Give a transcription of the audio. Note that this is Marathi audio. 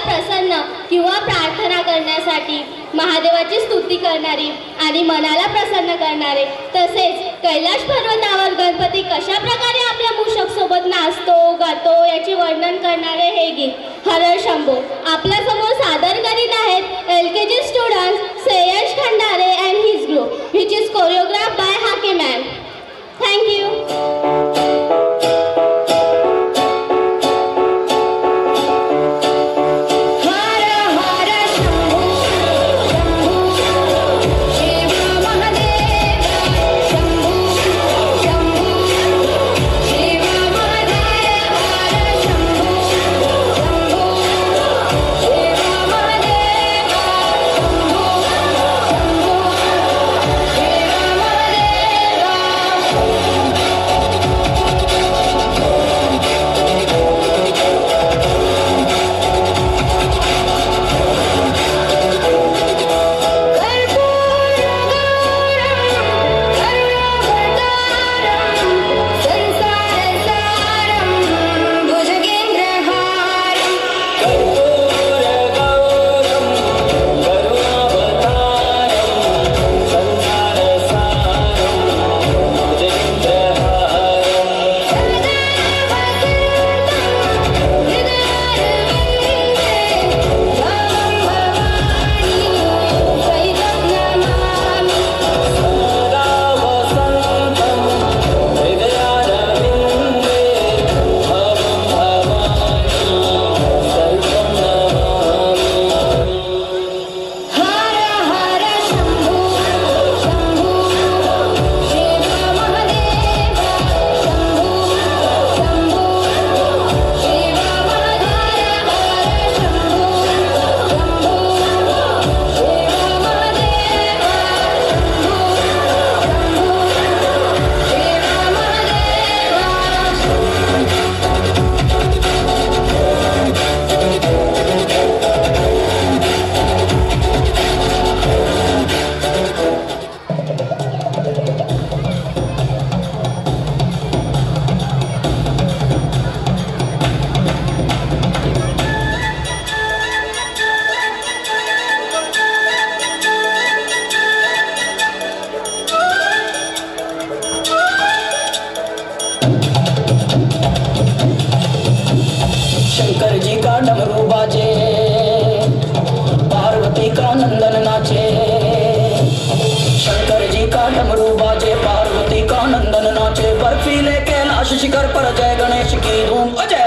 प्रसन्न किंवा प्रार्थना करण्यासाठी महादेवाची स्तुती करणारी आणि मनाला प्रसन्न करणारे, तसेच कैलाश पर्वतावर गणपती कशा प्रकारे आपल्या मूषक सोबत नाचतो गातो याचे वर्णन करणारे हे गीत हर हर शंभो आपल्या समोर सादर करीत आहेत LKG students Shreyash Khandare and his group which is choreographed by Hake man. Thank you. Shankar ji का डमरू बाजे, पार्वती का नंदन नाचे. शंकर जी का डमरू बाजे, पार्वती का नंदन नाचे. बर्फीले कैलाश शिखर पर जय गणेश की धूम. अजय